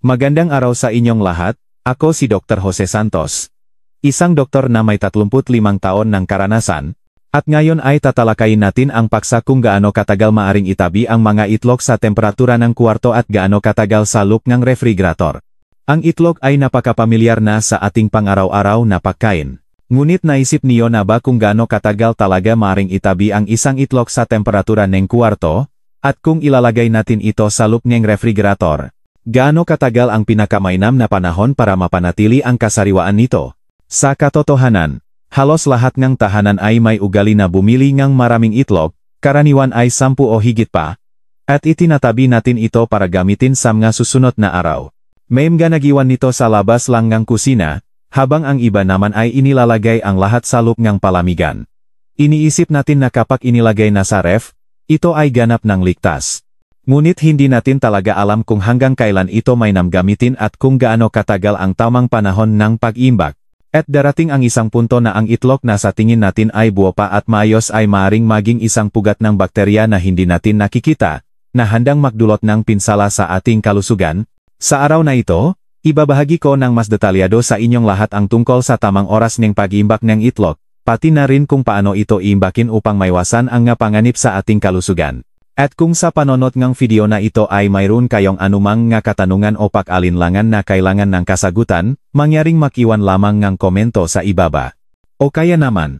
Magandang araw sa inyong lahat, ako si Dr. Jose Santos. Isang doktor na may 35 taon ng karanasan, at ngayon ay tatalakayin natin ang paksa kung gaano katagal maaring itabi ang mga itlog sa temperatura ng kwarto at gaano katagal sa loob ng refrigerator. Ang itlog ay napakapamilyar na sa ating pang-araw-araw na pagkain. Ngunit naisip niyo na ba kung gaano katagal talaga maaring itabi ang isang itlog sa temperatura ng kwarto? At kung ilalagay natin ito sa loob ng refrigerator, gaano katagal ang pinakamainam na panahon para mapanatili ang kasariwaan nito? Sa katotohanan, halos lahat ng tahanan ay may ugali na bumili ng maraming itlog, karaniwan ay 10 o higit pa, at itinatabi natin ito para gamitin sa mga susunod na araw. May mga nagiwan nito sa labas lang ng kusina, habang ang iba naman ay inilalagay ang lahat sa loob ng palamigan. Iniisip natin na kapag inilagay na sa ref, ito ay ganap ng ligtas. Ngunit hindi natin talaga alam kung hanggang kailan ito may gamitin at kung gaano katagal ang tamang panahon ng pag-imbak. At darating ang isang punto na ang itlog na sa tingin natin ay buo pa at maayos ay maaring maging isang pugat ng bakterya na hindi natin nakikita, na handang magdulot ng pinsala sa ating kalusugan. Sa araw na ito, ibabahagi ko ng mas detalyado sa inyong lahat ang tungkol sa tamang oras ng pag-imbak ng itlog, pati na rin kung paano ito iimbakin upang maiwasan ang panganib sa ating kalusugan. At kung sa panonood ng video na ito ay mayroon kayong anumang katanungan o pag-alinlangan na kailangan ng kasagutan, mangyaring makiwan lamang ng komento sa ibaba. O kaya naman,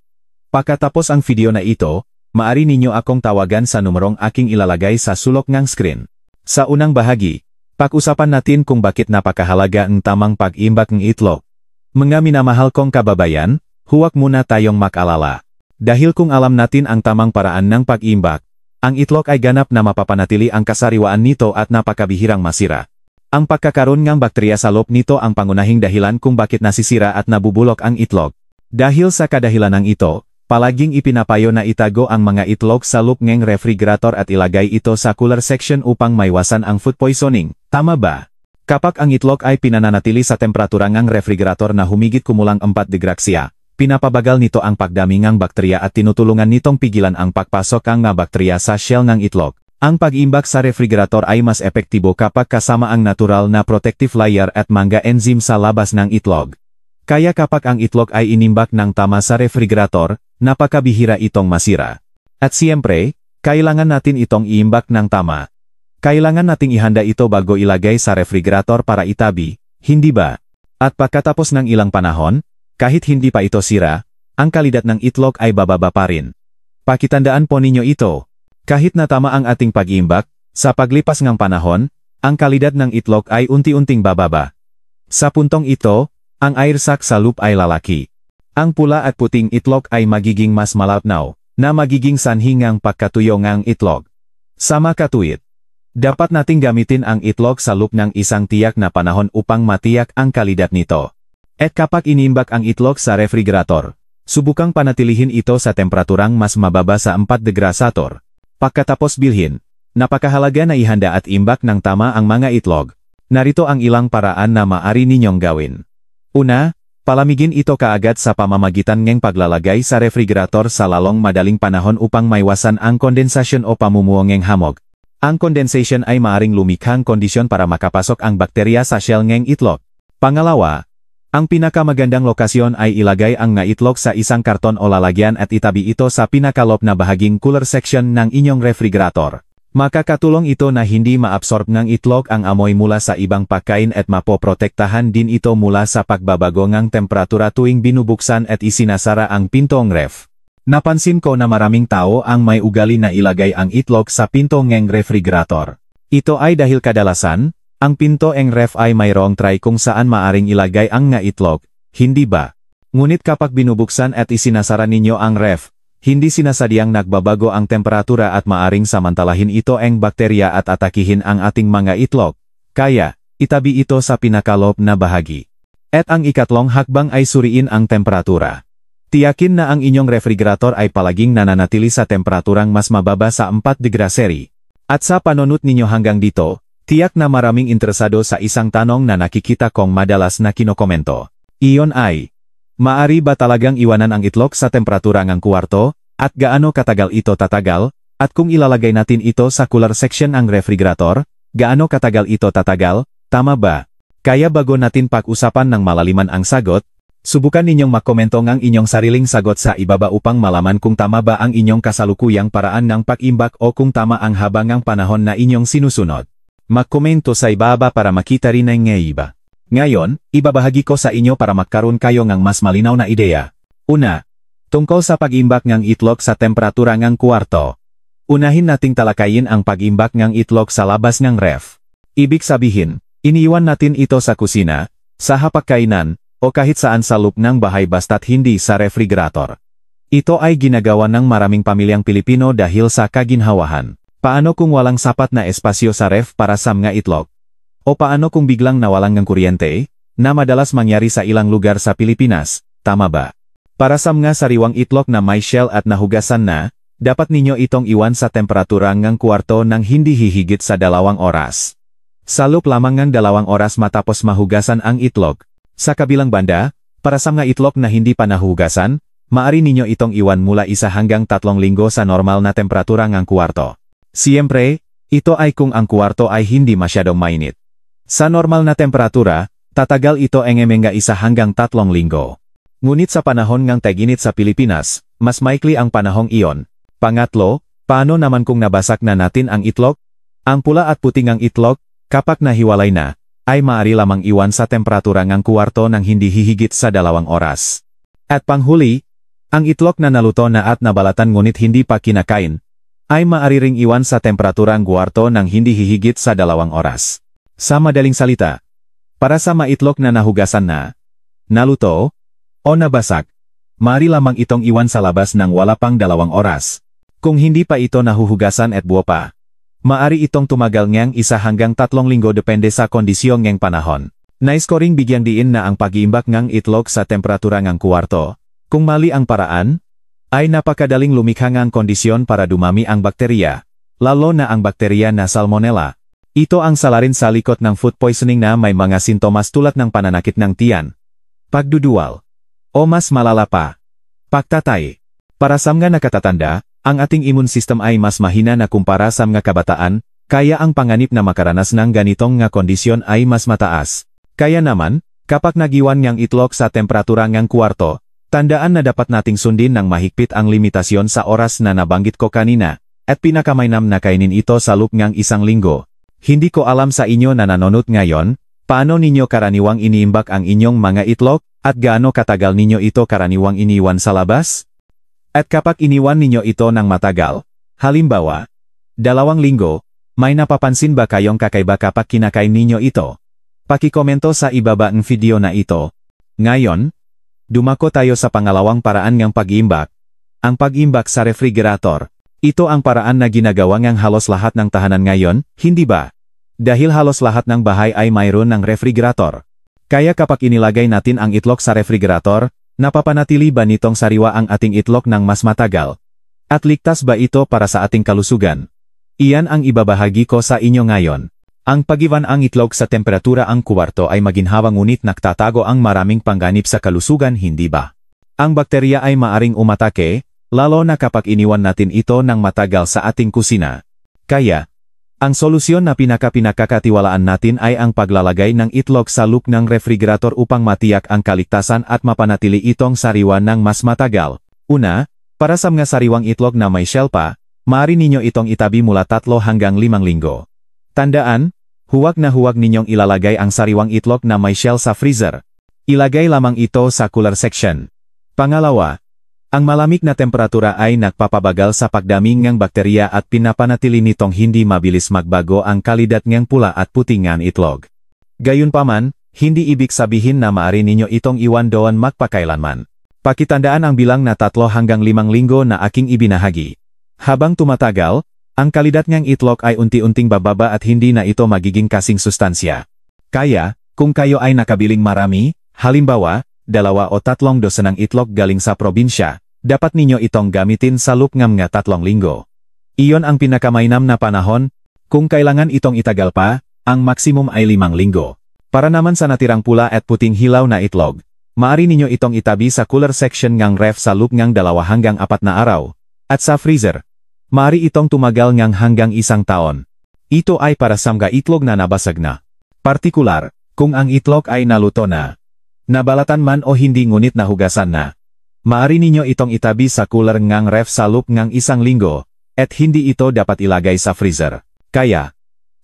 pagkatapos ang video na ito, maari ninyo akong tawagan sa numerong aking ilalagay sa sulok ng screen. Sa unang bahagi, pag-usapan natin kung bakit napakahalaga ang tamang pag-imbak ng itlog. Mga minamahal kong kababayan, huwag muna tayong mag-alala. Dahil kung alam natin ang tamang paraan ng pag-imbak, ang itlog ay ganap na mapapanatili ang kasariwaan nito at napakabihirang masira. Ang pagkakaroon ng bakterya sa loob nito ang pangunahing dahilan kung bakit nasisira at nabubulok ang itlog. Dahil sa kadahilanang ito, palaging ipinapayo na itago ang mga itlog sa loob ng refrigerator at ilagay ito sa cooler section upang maiwasan ang food poisoning. Tama ba? Kapag ang itlog ay pinananatili sa temperatura ng refrigerator na humigit kumulang 4 degrasya, pinapabagal nito ang pagdami ng bakterya at tinutulungan nitong pigilan ang pagpasok ng bakterya sa shell ng itlog. Ang pag-imbak sa refrigerator ay mas epektibo kapag kasama ang natural na protective layer at mga enzyme sa labas ng itlog. Kaya kapag ang itlog ay inimbak ng tama sa refrigerator, napakabihira itong masira. At siyempre, kailangan natin itong iimbak ng tama. Kailangan nating ihanda ito bago ilagay sa refrigerator para itabi, hindi ba? At pagkatapos ng ilang panahon, kahit hindi pa ito sira, ang kalidad ng itlog ay bababa pa rin. Pakitandaan po ninyo ito. Kahit na tama ang ating pag-iimbak, sa paglipas ng panahon, ang kalidad ng itlog ay unti-unting bababa. Sa puntong ito, ang air sac sa loob ay lalaki. Ang pula at puting itlog ay magiging mas malapnaw, na magiging sanhi ng pagkatuyo ng itlog. Sa makatuwid, dapat nating gamitin ang itlog sa loob ng isang tiyak na panahon upang matiyak ang kalidad nito. At kapag inimbak ang itlog sa refrigerator, subukang panatilihin ito sa temperaturang mas mababa sa 4 degrasator. Pagkatapos bilhin, napakahalaga na ihanda at imbak ng tama ang mga itlog. Narito ang ilang paraan na maaari ninyong gawin. Una, palamigin ito kaagad sa pamamagitan ng paglalagay sa refrigerator sa lalong madaling panahon upang maiwasan ang kondensasyon o pamumuo ng hamog. Ang condensation ay maaring lumikhang kondisyon para makapasok ang bakterya sa shell ng itlog. Pangalawa, ang pinakamagandang lokasyon ay ilagay ang nga itlog sa isang karton o lalagyan at itabi ito sa pinakaloob na bahaging cooler section ng inyong refrigerator. Makakatulong ito na hindi maabsorb ng itlog ang amoy mula sa ibang pagkain at mapoprotektahan din ito mula sa pagbabago ng temperatura tuwing binubuksan at isinasara ang pintong ref. Napansin ko na maraming tao ang may ugali na ilagay ang itlog sa pinto ng refrigerator. Ito ay dahil kadalasan, ang pinto ng ref ay mayroong tray kung saan maaring ilagay ang nga itlog, hindi ba? Ngunit kapag binubuksan at isinasara ninyo ang ref, hindi sinasadyang nagbabago ang temperatura at maaring samantalahin ito ang bakterya at atakihin ang ating mga itlog. Kaya, itabi ito sa pinakaloob na bahagi. At ang ikatlong hakbang ay suriin ang temperatura. Tiyakin na ang inyong refrigerator ay palaging nananatili sa temperaturang mas mababa sa 4 degraseri. At sa panonot ninyo hanggang dito, tiyak na maraming interesado sa isang tanong na nakikita kong madalas na kinokomento. Iyon ay, maari ba talagang iwanan ang itlog sa temperatura ng kwarto, at gaano katagal ito tatagal, at kung ilalagay natin ito sa cooler section ng refrigerator, gaano katagal ito tatagal, tama ba? Kaya bago natin pag-usapan ng malaliman ang sagot, subukan ninyong makomento ng inyong sariling sagot sa ibaba upang malaman kung tama ba ang inyong kasalukuyang paraan ng pag-imbak o kung tama ang habangang panahon na inyong sinusunod. Magkomento sa ibaba para makita rin ng iba. Ngayon, ibabahagi ko sa inyo para magkaroon kayo ng mas malinaw na ideya. Una, tungkol sa pag-imbak ng itlog sa temperatura ng kwarto. Unahin nating talakayin ang pag-imbak ng itlog sa labas ng ref. Ibig sabihin, iniiwan natin ito sa kusina, sa hapagkainan, o kahit saan sa loob ng bahay basta't hindi sa refrigerator. Ito ay ginagawa ng maraming pamilyang Pilipino dahil sa kaginhawahan. Paano kung walang sapat na espasyo sa ref para sa mga itlog? O paano kung biglang nawalan ng kuryente, na madalas mangyari sa ilang lugar sa Pilipinas, tama ba? Para sa mga sariwang itlog na may shell at nahugasan na, dapat ninyo itong iwan sa temperatura ng kwarto ng hindi hihigit sa 2 oras. Sa loob lamang ng 2 oras matapos mahugasan ang itlog. Sa kabilang banda, para sa mga itlog na hindi pa nahugasan, maaari ninyo itong iwan mula 1 hanggang 3 linggo sa normal na temperatura ng kwarto. Siyempre, ito ay kung ang kwarto ay hindi masyadong mainit. Sa normal na temperatura, tatagal ito mga 1 hanggang 3 linggo. Ngunit sa panahon ng tag-init sa Pilipinas, mas maikli ang panahong iyon. Pangatlo, paano naman kung nabasak na natin ang itlog? Ang pula at puting ang itlog, kapag nahiwalay na, ay maaari lamang iwan sa temperatura ng kwarto ng hindi hihigit sa 2 oras. At panghuli, ang itlog na naluto na at nabalatan ngunit hindi pa kinakain, ay maaari ring iwan sa temperatura ng kwarto ng hindi hihigit sa 2 oras. Sa madaling salita, para sa maitlog na nahugasan na, naluto, o nabasak, maaari lamang itong iwan sa labas ng wala pang 2 oras. Kung hindi pa ito nahuhugasan at buo pa, maaari itong tumagal ng 1 hanggang 3 linggo depende sa kondisyon ng panahon. Nais ko ring bigyan diin na ang pag-iimbak ng itlog sa temperatura ng kwarto, kung mali ang paraan, ay napakadaling lumikha ng kondisyon para dumami ang bakterya, lalo na ang bakterya na Salmonella. Ito ang salarin sa likod ng food poisoning na may mga sintomas tulad ng pananakit ng tiyan, pagduduwal, o mas malala pa, pagtatay. Para sa mga nakatatanda, ang ating immune system ay mas mahina na kumpara sa mga kabataan, kaya ang panganib na makaranas ng ganitong nga kondisyon ay mas mataas. Kaya naman, kapag nagiwan ng itlog sa temperatura ng kwarto, tandaan na dapat nating sundin ng mahigpit ang limitasyon sa oras na nabanggit ko kanina, at pinakamainam na kainin ito sa loob ng 1 linggo. Hindi ko alam sa inyo na nanonood ngayon, paano ninyo karaniwang iniimbak ang inyong mga itlog, at gaano katagal ninyo ito karaniwang iniwan sa labas? At kapag iniwan ninyo ito ng matagal, halimbawa, 2 linggo, may napapansin ba kayong kakaiba kapag kinakain ninyo ito? Pakikomento sa ibaba ng video na ito. Ngayon, dumako tayo sa pangalawang paraan ng pag-iimbak. Ang pag-iimbak sa refrigerator. Ito ang paraan na ginagawa ng halos lahat ng tahanan ngayon, hindi ba? Dahil halos lahat ng bahay ay mayroon ng refrigerator. Kaya kapag inilagay natin ang itlog sa refrigerator, napapanatili ba nitong sariwa ang ating itlog ng mas matagal? At ligtas ba ito para sa ating kalusugan? Iyan ang ibabahagi ko sa inyo ngayon. Ang pag-iwan ang itlog sa temperatura ang kwarto ay maginhawa ngunit nagtatago ang maraming panganib sa kalusugan, hindi ba? Ang bakterya ay maaring umatake, lalo na kapag iniwan natin ito ng matagal sa ating kusina. Kaya, ang solusyon na pinakakatiwalaan natin ay ang paglalagay ng itlog sa loob ng refrigerator upang matiyak ang kaligtasan at mapanatili itong sariwa ng mas matagal. Una, para sa mga sariwang itlog na may shell pa, maaari ninyo itong itabi mula 3 hanggang 5 linggo. Tandaan, huwag na huwag ninyong ilalagay ang sariwang itlog na may shell sa freezer. Ilagay lamang ito sa cooler section. Pangalawa, ang malamig na temperatura ay nagpapabagal sa pagdami ng bakterya at pinapanatili nitong hindi mabilis magbago ang kalidad ng pula at puting ng itlog. Gayunpaman, hindi ibig sabihin na maaari ninyo itong iwan doon magpakailanman. Pakitandaan ang bilang na 3 hanggang 5 linggo na aking ibinahagi. Habang tumatagal, ang kalidad ng itlog ay unti-unting bababa at hindi na ito magiging kasing sustansya. Kaya, kung kayo ay nakabiling marami, halimbawa, 2 o 3 dosenang itlog galing sa probinsya, dapat ninyo itong gamitin sa loob ng mga 3 linggo. Iyon ang pinakamainam na panahon, kung kailangan itong itagal pa, ang maksimum ay 5 linggo. Para naman sa natirang pula at puting hilaw na itlog, maaari ninyo itong itabi sa cooler section ng ref sa loob ng 2 hanggang 4 na araw, at sa freezer, maaari itong tumagal ng hanggang 1 taon. Ito ay para sa mga itlog na nabasag na. Partikular, Kung ang itlog ay naluto na, nabalatan man o hindi ngunit nahugasan na, maaari ninyo itong itabi sa cooler ngang ref sa loob ngang 1 linggo, at hindi ito dapat ilagay sa freezer. Kaya,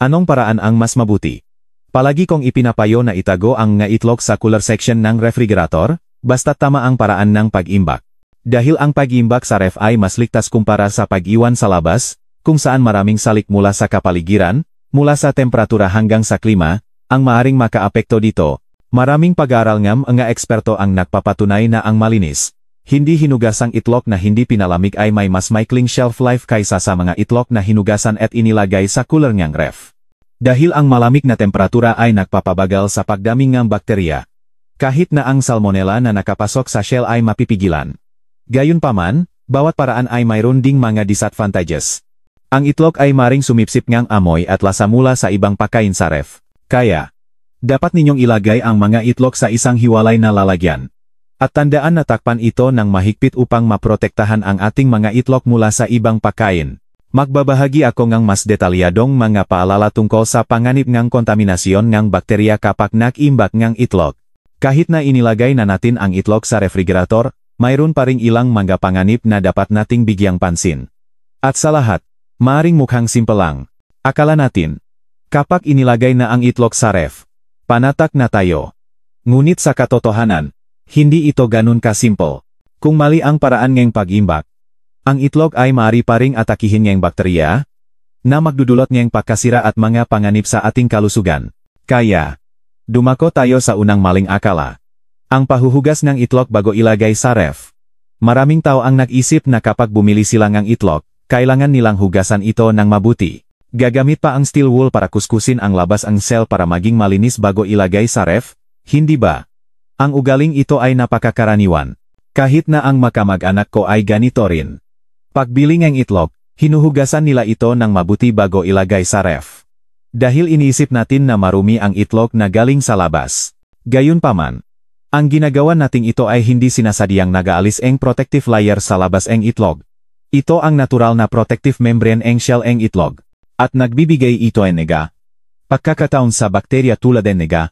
anong paraan ang mas mabuti? Palagi kong ipinapayo na itago ang nga itlog sa cooler section ng refrigerator, basta tama ang paraan ng pag-imbak. Dahil ang pag-imbak sa ref ay mas ligtas kumpara sa pag-iwan sa labas, kung saan maraming salik mula sa kapaligiran, mula sa temperatura hanggang sa klima, ang maaring makaapekto dito. Maraming pag-aaral ng mga eksperto ang nagpapatunay na ang malinis, hindi hinugasang itlog na hindi pinalamig ay may mas maikling shelf life kaysa sa mga itlog na hinugasan at inilagay sa cooler ngang ref. Dahil ang malamig na temperatura ay nagpapabagal sa pagdami ng bakterya. Kahit na ang salmonella na nakapasok sa shell ay mapipigilan. Gayunpaman, bawat paraan ay mayroon ding mga disadvantages. Ang itlog ay maring sumipsip ngang amoy at lasa mula sa ibang pagkain sa ref. Kaya, dapat ninyong ilagay ang mga itlog sa isang hiwalay na lalagyan. At tandaan na takpan ito ng mahigpit upang maprotektahan ang ating mga itlog mula sa ibang pagkain. Magbabahagi ako ng mas detalyadong mga paalala tungkol sa panganib ng kontaminasyon ng bakterya kapag nag-imbak ng itlog. Kahit na inilagay na natin ang itlog sa refrigerator, mayroon pa ring ilang mga panganib na dapat nating bigyang pansin. At sa lahat, maaring mukhang simple lang. Akala natin, kapag inilagay na ang itlog sa ref, panatak na tayo. Ngunit sa katotohanan, hindi ito ganun ka-simple. Kung mali ang paraan ng pag-imbak, ang itlog ay maaari pa ring atakihin ng bakterya na magdudulot ng pagkasira at mga panganib sa ating kalusugan. Kaya, dumako tayo sa unang maling akala. Ang pahuhugas ng itlog bago ilagay sa ref. Maraming tao ang nag-isip na kapag bumili sila ng itlog, kailangan nilang hugasan ito ng mabuti. Gagamit pa ang steel wool para kuskusin ang labas ang shell para maging malinis bago ilagay sa ref, hindi ba? Ang ugaling ito ay napakakaraniwan. Kahit na ang makamag-anak ko ay ganito rin. Pagbili ng itlog, hinuhugasan nila ito ng mabuti bago ilagay sa ref. Dahil iniisip natin na marumi ang itlog na galing sa labas. Gayunpaman, ang ginagawa nating ito ay hindi sinasadyang nag-aalis ang protective layer sa labas ng itlog. Ito ang natural na protective membrane ng shell ng itlog. At nagbibigay ito ay nega. Pagkakataon sa bakterya tulad ng nega.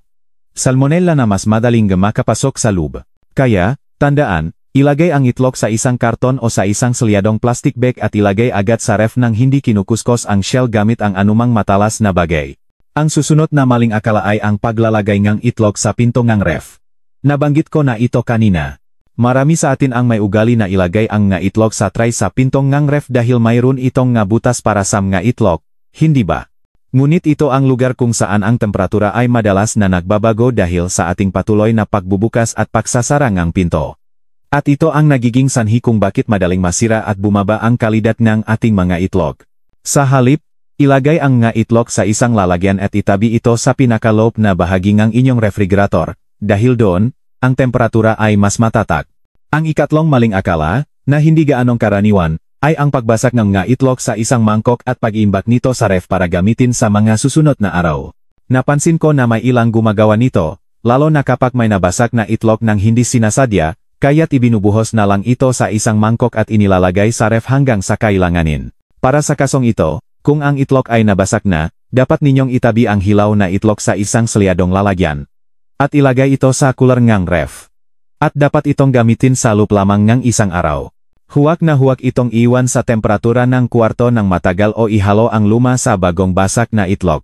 Salmonella na mas madaling makapasok sa loob. Kaya, tandaan, ilagay ang itlog sa isang karton o sa isang selyadong plastic bag at ilagay agad sa ref nang hindi kinukuskos ang shell gamit ang anumang matalas na bagay. Ang susunod na maling akala ay ang paglalagay ng itlog sa pinto ng ref. Nabanggit ko na ito kanina. Marami sa atin ang may ugali na ilagay ang nga itlog sa tray sa pintong ng ref dahil mayroon itong nga butas para sa mga itlog. Hindi ba? Ngunit ito ang lugar kung saan ang temperatura ay madalas na nagbabago dahil sa ating patuloy na pagbubukas at pagsasara ng pinto. At ito ang nagiging sanhi kung bakit madaling masira at bumaba ang kalidad ng ating mga itlog. Sa halip, ilagay ang nga itlog sa isang lalagyan at itabi ito sa pinakaloob na bahagi ng inyong refrigerator, dahil doon, ang temperatura ay mas matatak. Ang ikatlong maling akala, na hindi gaanong karaniwan, ay ang pagbasag ng nga itlog sa isang mangkok at pag-imbak nito sa ref para gamitin sa mga susunod na araw. Napansin ko na may ilang gumagawa nito, lalo na kapag may nabasag na itlog ng hindi sinasadya, kaya't ibinubuhos na lang ito sa isang mangkok at inilalagay sa ref hanggang sa kailanganin. Para sa kasong ito, kung ang itlog ay nabasag na, dapat ninyong itabi ang hilaw na itlog sa isang selyadong lalagyan. At ilagay ito sa cooler ngang ref. At dapat itong gamitin sa loob lamang ng isang araw. Huwag na huwag itong iwan sa temperatura ng kwarto ng matagal o ihalo ang luma sa bagong basak na itlog.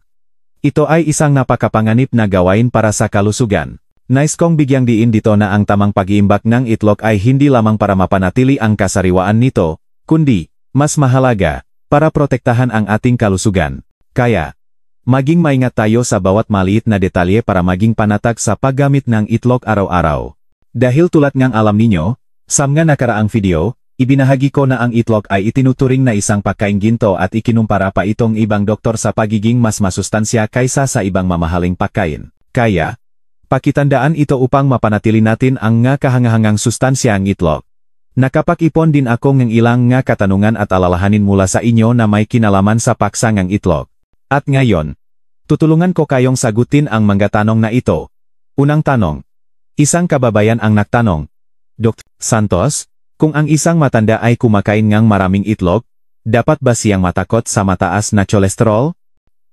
Ito ay isang napakapanganib na gawain para sa kalusugan. Nais kong bigyang diin dito na ang tamang pag-iimbak ng itlog ay hindi lamang para mapanatili ang kasariwaan nito, kundi, mas mahalaga, para protektahan ang ating kalusugan. Kaya, maging maingat tayo sa bawat maliit na detalye para maging panatag sa paggamit ng itlog araw-araw. Dahil tulad ngang alam ninyo, sa mga nakaraang video, ibinahagi ko na ang itlog ay itinuturing na isang pagkaing ginto at ikinumpara pa itong ibang doktor sa pagiging mas masustansya kaysa sa ibang mamahaling pagkain. Kaya, pakitandaan ito upang mapanatili natin ang nga kahangahangang sustansya ang itlog. Nakapag-ipon din ako ng ilang nga katanungan at alalahanin mula sa inyo na may kinalaman sa paksangang itlog. At ngayon, tutulungan ko kayong sagutin ang mga tanong na ito. Unang tanong. Isang kababayan ang nagtanong, Dr. Santos, kung ang isang matanda ay kumakain ngang maraming itlog, dapat ba siyang matakot sa mataas na cholesterol?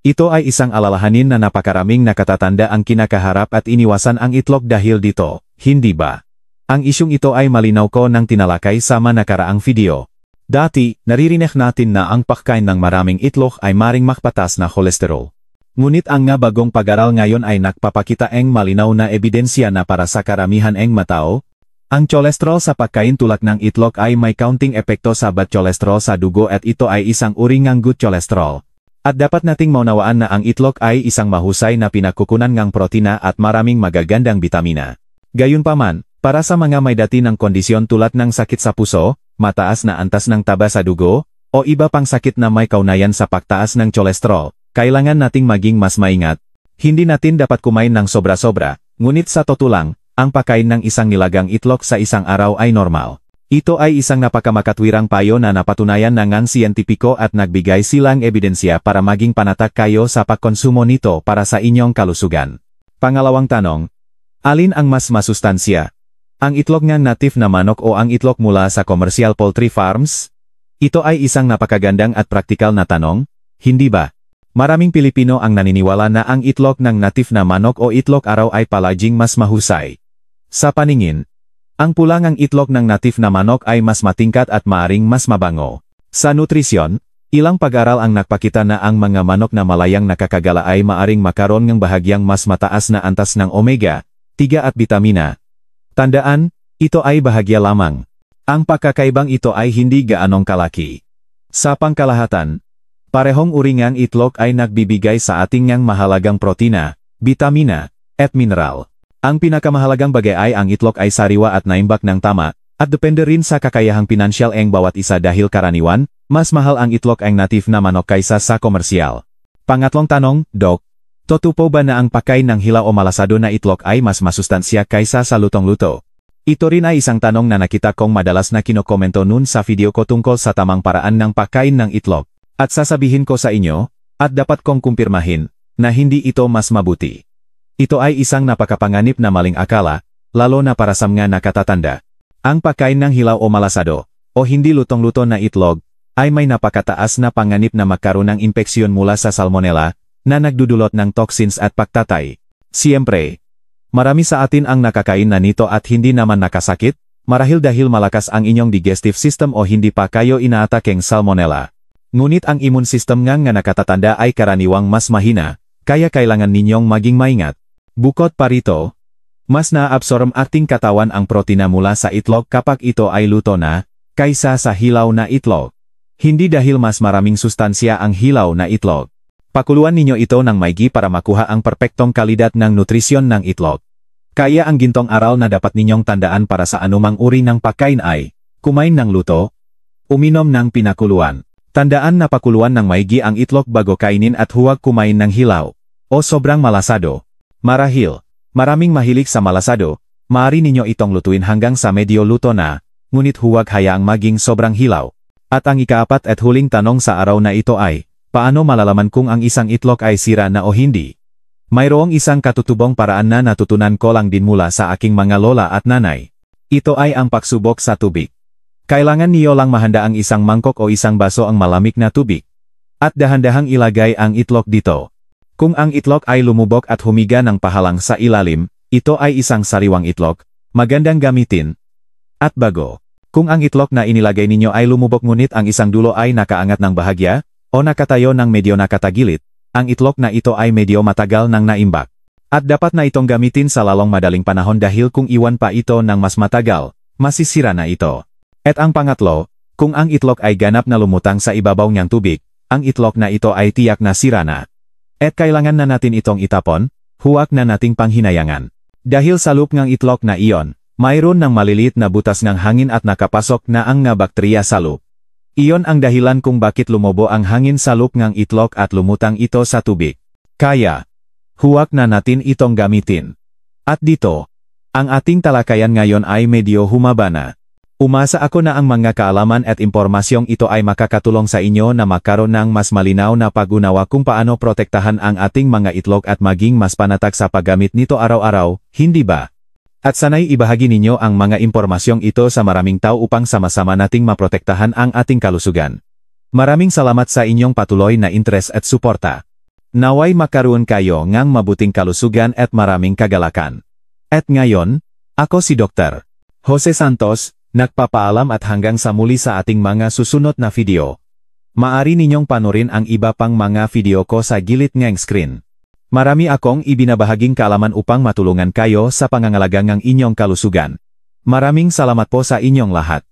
Ito ay isang alalahanin na napakaraming nakatatanda ang kinakaharap at iniwasan ang itlog dahil dito, hindi ba? Ang isyong ito ay malinaw ko nang tinalakay sa nakaraang video. Dati, naririnig natin na ang pagkain ng maraming itlog ay maring makpatas na kolesterol. Ngunit ang nga bagong pag-aral ngayon ay nagpapakita ang malinaw na ebidensya na para sa karamihan ng matao, ang cholesterol sa pagkain tulad ng itlog ay may counting epekto sa bad cholesterol sa dugo at ito ay isang uri ng good cholesterol. At dapat nating maunawaan na ang itlog ay isang mahusay na pinakukunan ng protina at maraming magagandang bitamina. Gayunpaman, para sa mga may dati ng kondisyon tulad ng sakit sa puso, mataas na antas ng taba sa dugo, o iba pang sakit na may kaugnayan sa pagtaas ng cholesterol, kailangan nating maging mas maingat. Hindi natin dapat kumain ng sobra-sobra, ngunit sa totoo lang, ang pagkain ng isang nilagang itlog sa isang araw ay normal. Ito ay isang napakamakatwirang payo na napatunayan ng siyentipiko at nagbigay silang ebidensya para maging panatak kayo sa pagkonsumo nito para sa inyong kalusugan. Pangalawang tanong, alin ang mas masustansya? Ang itlog ng native na manok o ang itlog mula sa commercial poultry farms? Ito ay isang napakagandang at praktikal na tanong, hindi ba? Maraming Pilipino ang naniniwala na ang itlog ng native na manok o itlog araw ay palaging mas mahusay. Sa paningin, ang pulangang itlog ng native na manok ay mas matingkat at maaring mas mabango. Sa nutrisyon, ilang pag-aral ang nagpakita na ang mga manok na malayang nakakagala ay maaring makaroon ng bahagyang mas mataas na antas ng omega-3 at bitamina. Tandaan, ito ay bahagya lamang. Ang pagkakaibang ito ay hindi gaanong kalaki. Sa pangkalahatan, parehong uri ngang itlog ay nagbibigay sa ating ngang mahalagang protina, bitamina, at mineral. Ang pinakamahalagang bagay ay ang itlog ay sariwa at naimbak ng tama, at depende rin sa kakayahang pinansyal ng bawat isa dahil karaniwan, mas mahal ang itlog ang native na manok kaysa sa komersyal. Pangatlong tanong, Doc, totoo po ba na ang pagkain ng hilaw o malasado na itlog ay mas masustansya kaysa sa lutong-luto? Ito rin ay isang tanong na nakita kong madalas na kinokomento nun sa video ko tungkol sa tamang paraan ng pagkain ng itlog. At sasabihin ko sa inyo, at dapat kong kumpirmahin, na hindi ito mas mabuti. Ito ay isang napakapanganib na maling akala, lalo na para sa mga nakatatanda. Ang pagkain ng hilaw o malasado, o hindi lutong-luto na itlog, ay may napakataas na panganib na magkaroon ng impeksyon mula sa salmonella, na nagdudulot ng toxins at pagtatay. Siyempre, marami sa atin ang nakakain na nito at hindi naman nakasakit, marahil dahil malakas ang inyong digestive system o hindi pa kayo inaatakeng salmonella. Ngunit ang immune system nga nakatatanda ay karaniwang mas mahina, kaya kailangan ninyong maging maingat. Bukod pa rito, mas na-absorb ating katawan ang protina mula sa itlog kapag ito ay luto na, kaysa sa hilaw na itlog. Hindi dahil mas maraming sustansya ang hilaw na itlog. Pakuluan ninyo ito ng maigi para makuha ang perpektong kalidad ng nutrisyon ng itlog. Kaya ang gintong aral na dapat ninyong tandaan para sa anumang uri ng pagkain ay, kumain ng luto, uminom ng pinakuluan. Tandaan na pakuluan ng maigi ang itlog bago kainin at huwag kumain ng hilaw, o sobrang malasado. Marahil, maraming mahilig sa malasado, maaari ninyo itong lutuin hanggang sa medyo luto na, ngunit huwag hayaang maging sobrang hilaw. At ang ikaapat at huling tanong sa araw na ito ay, paano malalaman kung ang isang itlog ay sira na o hindi? Mayroong isang katutubong paraan na natutunan ko lang din mula sa aking mga lola at nanay. Ito ay ang pagsubok sa tubig. Kailangan niyo lang mahanda ang isang mangkok o isang baso ang malamig na tubig. At dahan-dahang ilagay ang itlog dito. Kung ang itlog ay lumubog at humiga ng pahalang sa ilalim, ito ay isang sariwang itlog, magandang gamitin, at bago. Kung ang itlog na inilagay ninyo ay lumubog ngunit ang isang dulo ay nakaangat ng bahagya, o nakatayo ng medyo nakatagilit, ang itlog na ito ay medyo matagal nang naimbak. At dapat na itong gamitin sa lalong madaling panahon dahil kung iwan pa ito ng mas matagal, masisira na ito. At ang pangatlo, kung ang itlog ay ganap na lumutang sa ibabaw ng tubig, ang itlog na ito ay tiyak na sira na. At kailangan na natin itong itapon, huwag na nating panghinayangan. Dahil sa loob ng itlog na iyon, mayroon ng maliliit na butas ng hangin at nakapasok na ang nga bakterya sa loob. Iyon ang dahilan kung bakit lumobo ang hangin sa loob ng itlog at lumutang ito sa tubig. Kaya, huwag na natin itong gamitin. At dito, ang ating talakayan ngayon ay medyo humaba na. Umasa ako na ang mga kaalaman at impormasyong ito ay makakatulong sa inyo na magkaroon ng mas malinaw na pag-unawa kung paano protektahan ang ating mga itlog at maging mas panatag sa paggamit nito araw-araw, hindi ba? At sana'y ibahagi ninyo ang mga impormasyong ito sa maraming tao upang sama-sama nating maprotektahan ang ating kalusugan. Maraming salamat sa inyong patuloy na interes at suporta. Naway makaroon kayo ngang mabuting kalusugan at maraming kagalakan. At ngayon, ako si Dr. Jose Santos, nagpapaalam at hanggang sa muli sa ating mga susunod na video. Maari ninyong panurin ang iba pang mga video ko sa gilid ng screen. Marami akong ibinabahaging kaalaman upang matulungan kayo sa pangangalaga ng inyong kalusugan. Maraming salamat po sa inyong lahat.